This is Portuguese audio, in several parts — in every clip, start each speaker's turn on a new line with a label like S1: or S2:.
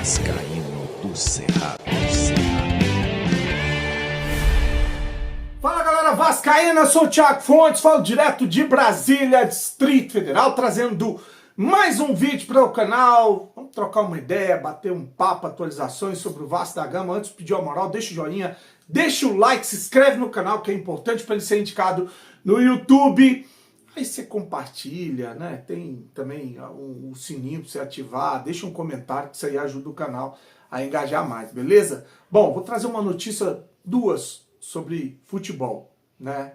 S1: Vascaíno do Cerrado.
S2: Fala galera vascaína, eu sou o Thiago Fontes, falo direto de Brasília, Distrito Federal, trazendo mais um vídeo para o canal. Vamos trocar uma ideia, bater um papo, atualizações sobre o Vasco da Gama. Antes de pedir a moral, deixa o joinha, deixa o like, se inscreve no canal, que é importante para ele ser indicado no YouTube. Aí você compartilha, né? Tem também o sininho para você ativar, deixa um comentário que isso aí ajuda o canal a engajar mais, beleza? Bom, vou trazer uma notícia, duas, sobre futebol, né?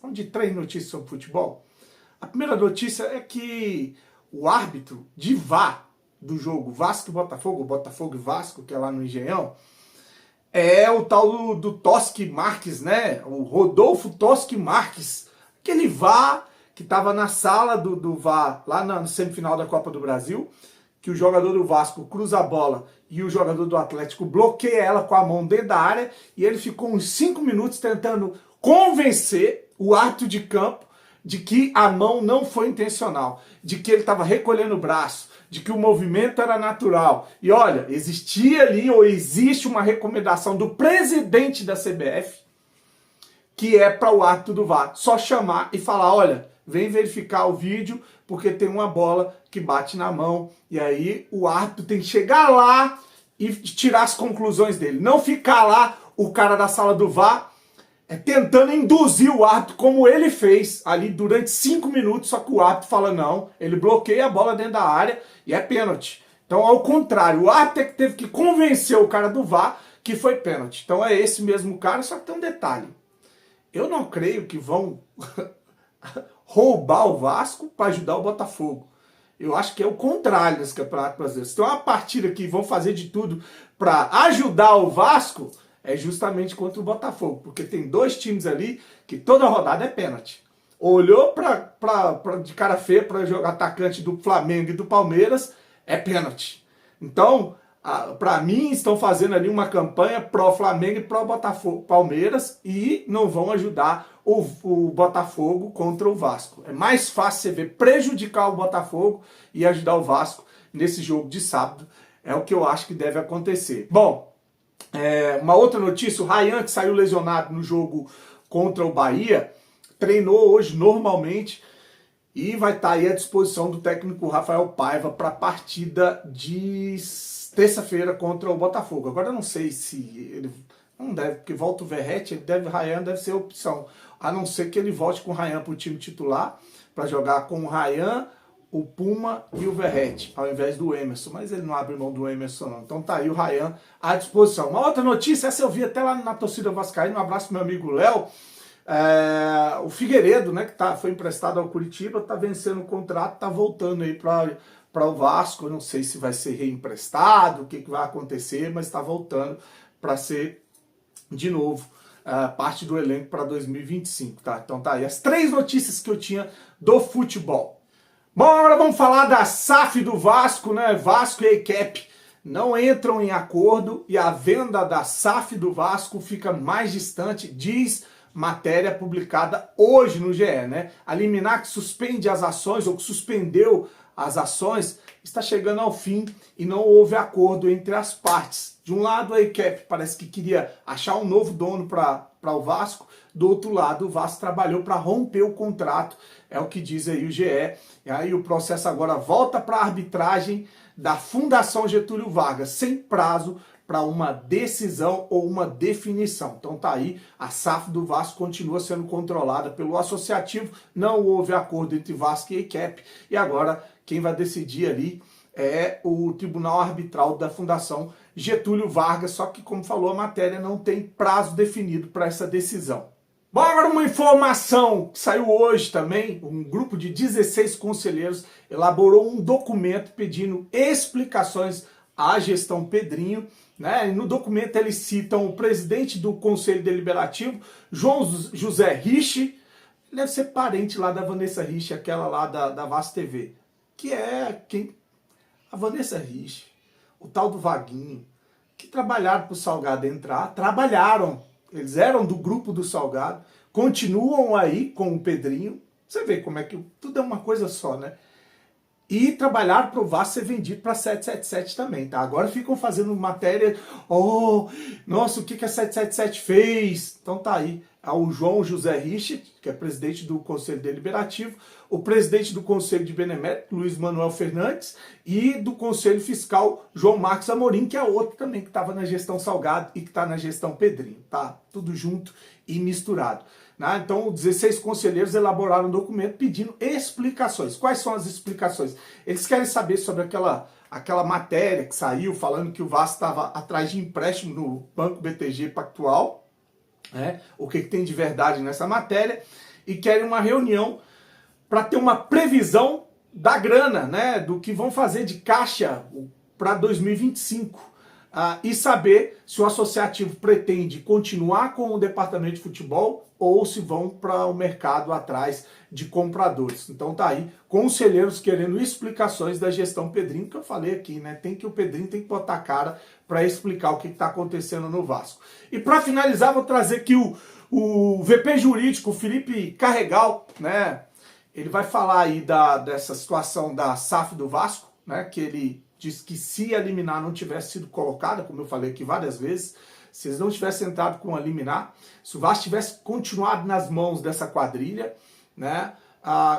S2: Vamos de três notícias sobre futebol. A primeira notícia é que o árbitro de VAR do jogo Vasco e Botafogo, Botafogo e Vasco, que é lá no Engenhão, é o tal do Toschi Marques, né? O Rodolfo Toschi Marques, aquele VAR que estava na sala do VAR, lá na semifinal da Copa do Brasil, que o jogador do Vasco cruza a bola e o jogador do Atlético bloqueia ela com a mão dentro da área, e ele ficou uns 5 minutos tentando convencer o árbitro de campo de que a mão não foi intencional, de que ele estava recolhendo o braço, de que o movimento era natural. E olha, existia ali, ou existe uma recomendação do presidente da CBF, que é para o árbitro do VAR só chamar e falar, olha, vem verificar o vídeo, porque tem uma bola que bate na mão, e aí o árbitro tem que chegar lá e tirar as conclusões dele. Não ficar lá o cara da sala do VAR tentando induzir o árbitro, como ele fez ali durante 5 minutos, só que o árbitro fala não, ele bloqueia a bola dentro da área e é pênalti. Então, ao contrário, o árbitro teve que convencer o cara do VAR que foi pênalti. Então é esse mesmo cara, só que tem um detalhe. Eu não creio que vão roubar o Vasco para ajudar o Botafogo. Eu acho que é o contrário nesse Campeonato Brasileiro. Se tem uma partida que vão fazer de tudo para ajudar o Vasco, é justamente contra o Botafogo. Porque tem dois times ali que toda rodada é pênalti. Olhou de cara feia para o atacante do Flamengo e do Palmeiras, é pênalti. Então, para mim, estão fazendo ali uma campanha pró-Flamengo e pró-Botafogo, Palmeiras, e não vão ajudar o Botafogo contra o Vasco. É mais fácil você ver prejudicar o Botafogo e ajudar o Vasco nesse jogo de sábado. É o que eu acho que deve acontecer. Bom, uma outra notícia, o Ryan, que saiu lesionado no jogo contra o Bahia, treinou hoje normalmente e vai estar aí à disposição do técnico Rafael Paiva para a partida de terça-feira contra o Botafogo. Agora eu não sei se ele não deve, porque volta o Verratti, Ryan deve ser a opção. A não ser que ele volte com o Ryan para o time titular, para jogar com o Ryan, o Puma e o Verratti, ao invés do Emerson. Mas ele não abre mão do Emerson, não. Então tá aí o Ryan à disposição. Uma outra notícia, essa eu vi até lá na torcida vascaína, um abraço pro meu amigo Léo. O Figueiredo, né, que foi emprestado ao Curitiba, está vencendo o contrato, está voltando aí para o Vasco. Eu não sei se vai ser reemprestado, o que vai acontecer, mas está voltando para ser, de novo, parte do elenco para 2025, tá? Então tá aí as três notícias que eu tinha do futebol. Bom, agora vamos falar da SAF do Vasco, né? Vasco e a ECAP não entram em acordo e a venda da SAF do Vasco fica mais distante, diz matéria publicada hoje no GE, né? A liminar que suspende as ações, ou que suspendeu as ações, está chegando ao fim e não houve acordo entre as partes. De um lado, a ECAP parece que queria achar um novo dono para o Vasco, do outro lado, o Vasco trabalhou para romper o contrato, é o que diz aí o GE. E aí o processo agora volta para a arbitragem da Fundação Getúlio Vargas, sem prazo para uma decisão ou uma definição. Então tá aí, a SAF do Vasco continua sendo controlada pelo associativo, não houve acordo entre Vasco e ECAP, e agora quem vai decidir ali é o Tribunal Arbitral da Fundação Getúlio Vargas, só que, como falou a matéria, não tem prazo definido para essa decisão. Bom, agora uma informação que saiu hoje também, um grupo de 16 conselheiros elaborou um documento pedindo explicações à gestão Pedrinho, né? E no documento eles citam o presidente do Conselho Deliberativo, João José Rich, deve ser parente lá da Vanessa Rich, aquela lá da Vasco TV, que é quem? A Vanessa Rich, o tal do Vaguinho, que trabalharam para o Salgado entrar, trabalharam, eles eram do grupo do Salgado, continuam aí com o Pedrinho, você vê como é que tudo é uma coisa só, né? e trabalharam para o Vasco ser vendido para 777 também, tá? Agora ficam fazendo matéria, nossa, o que a 777 fez? Então tá aí, o João José Richard, que é presidente do Conselho Deliberativo, o presidente do Conselho de Benemérito, Luiz Manuel Fernandes, e do Conselho Fiscal, João Marcos Amorim, que é outro também que estava na gestão Salgado e que está na gestão Pedrinho, tá? Tudo junto e misturado. Então, 16 conselheiros elaboraram um documento pedindo explicações. Quais são as explicações? Eles querem saber sobre aquela matéria que saiu falando que o Vasco estava atrás de empréstimo no Banco BTG Pactual, né? O que tem de verdade nessa matéria, e querem uma reunião para ter uma previsão da grana, né? Do que vão fazer de caixa para 2025. E saber se o associativo pretende continuar com o departamento de futebol ou se vão para o mercado atrás de compradores. Então tá aí, conselheiros querendo explicações da gestão Pedrinho, que eu falei aqui, né? O Pedrinho tem que botar a cara para explicar o que está acontecendo no Vasco. E para finalizar, vou trazer aqui o VP jurídico, o Felipe Carregal, né? Ele vai falar aí dessa situação da SAF do Vasco, né? Que ele diz que se a liminar não tivesse sido colocada, como eu falei aqui várias vezes, se eles não tivessem entrado com a liminar, se o Vasco tivesse continuado nas mãos dessa quadrilha, né,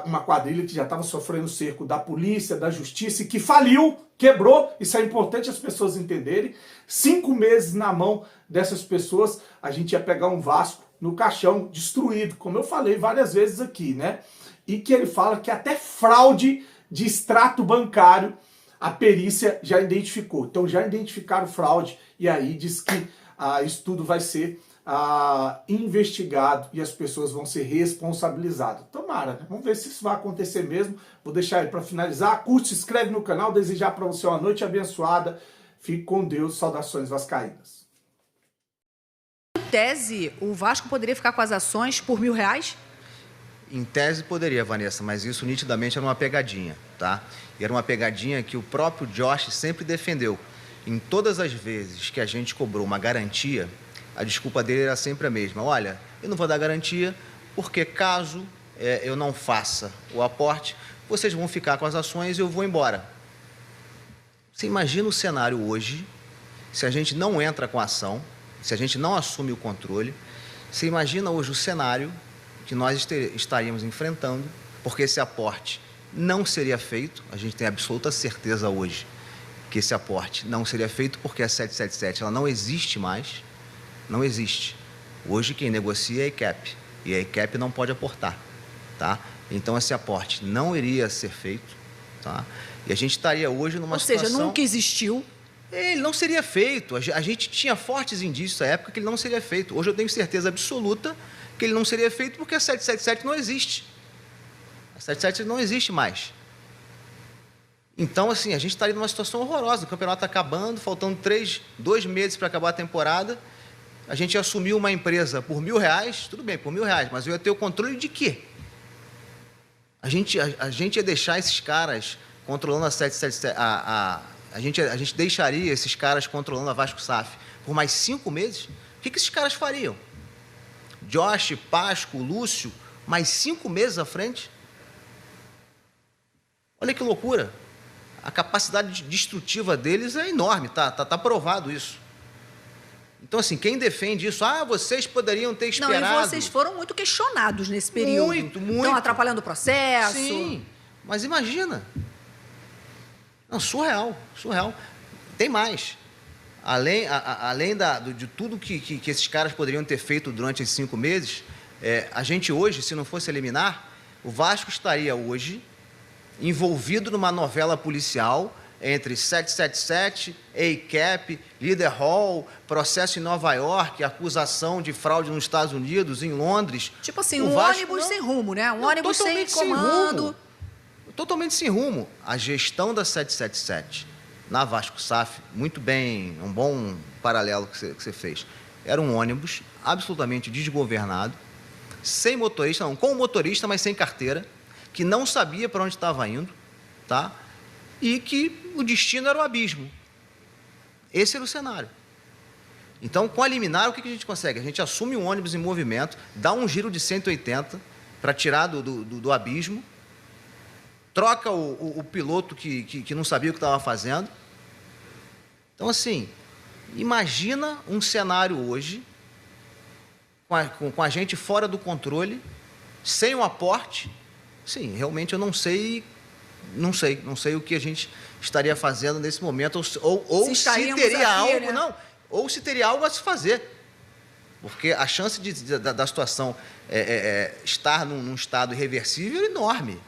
S2: uma quadrilha que já estava sofrendo cerco da polícia, da justiça, e que faliu, quebrou, isso é importante as pessoas entenderem, 5 meses na mão dessas pessoas, a gente ia pegar um Vasco no caixão, destruído, como eu falei várias vezes aqui, né, e que ele fala que até fraude de extrato bancário a perícia já identificou. Então já identificaram fraude e aí diz que isso tudo vai ser investigado e as pessoas vão ser responsabilizadas. Tomara, né? Vamos ver se isso vai acontecer mesmo. Vou deixar aí para finalizar. Curte, se inscreve no canal, desejar para você uma noite abençoada. Fique com Deus, saudações vascaínas.
S3: Em tese, o Vasco poderia ficar com as ações por R$1.000?
S4: Em tese poderia, Vanessa, mas isso nitidamente era uma pegadinha, tá? E era uma pegadinha que o próprio Josh sempre defendeu. Em todas as vezes que a gente cobrou uma garantia, a desculpa dele era sempre a mesma. Olha, eu não vou dar garantia porque caso eu não faça o aporte, vocês vão ficar com as ações e eu vou embora. Você imagina o cenário hoje, se a gente não entra com a ação, se a gente não assume o controle, você imagina hoje o cenário que nós estaríamos enfrentando, porque esse aporte não seria feito, a gente tem absoluta certeza hoje que esse aporte não seria feito porque a 777 ela não existe mais, não existe. Hoje quem negocia é a ICAP, e a ICAP não pode aportar, tá? Então esse aporte não iria ser feito, tá? E a gente estaria hoje numa situação...
S3: Ou seja, nunca existiu.
S4: Ele não seria feito, a gente tinha fortes indícios na época que ele não seria feito. Hoje eu tenho certeza absoluta que ele não seria feito porque a 777 não existe. A 777 não existe mais. Então, assim, a gente estaria numa situação horrorosa. O campeonato está acabando, faltando 2 meses para acabar a temporada. A gente assumiu uma empresa por R$1.000, tudo bem, por R$1.000, mas eu ia ter o controle de quê? A gente ia deixar esses caras controlando a 777... A gente deixaria esses caras controlando a Vasco SAF por mais 5 meses? O que esses caras fariam? Josh, Pasco, Lúcio, mais 5 meses à frente? Olha que loucura. A capacidade destrutiva deles é enorme, tá provado isso. Então, assim, quem defende isso, vocês poderiam ter esperado...
S3: Não, e vocês foram muito questionados nesse período.
S4: Muito.
S3: Estão atrapalhando o processo.
S4: Sim, mas imagina. Não, surreal. Tem mais. Além de tudo que esses caras poderiam ter feito durante esses 5 meses, a gente hoje, se não fosse eliminar, o Vasco estaria hoje envolvido numa novela policial entre 777, ACAP, Leader Hall, processo em Nova York, acusação de fraude nos Estados Unidos, em Londres.
S3: Tipo assim, ônibus sem rumo, né? Ônibus sem comando.
S4: Totalmente sem rumo. A gestão da 777 na Vasco SAF, muito bem, um bom paralelo que você fez. Era um ônibus absolutamente desgovernado, sem motorista, não, com motorista, mas sem carteira, que não sabia para onde estava indo, tá? E que o destino era o abismo. Esse era o cenário. Então, com a liminar, o que a gente consegue? A gente assume um ônibus em movimento, dá um giro de 180 para tirar do abismo troca o piloto que não sabia o que estava fazendo. Então, assim, imagina um cenário hoje com a gente fora do controle, sem um aporte. Sim, realmente eu não sei o que a gente estaria fazendo nesse momento, ou se teria algo, né? Não, ou se teria algo a se fazer. Porque a chance da situação estar num estado irreversível é enorme,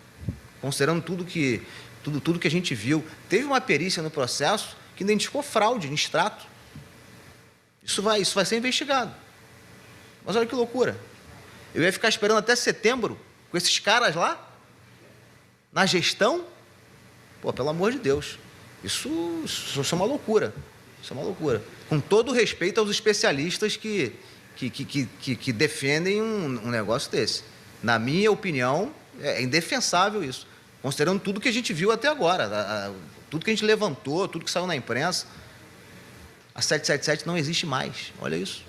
S4: considerando tudo que a gente viu. Teve uma perícia no processo que identificou fraude em extrato. Isso vai ser investigado. Mas olha que loucura. Eu ia ficar esperando até setembro com esses caras lá, na gestão. Pô, pelo amor de Deus. Isso é uma loucura. Isso é uma loucura. Com todo o respeito aos especialistas que defendem um negócio desse. Na minha opinião, é indefensável isso. Considerando tudo que a gente viu até agora, tudo que a gente levantou, tudo que saiu na imprensa. A 777 não existe mais. Olha isso.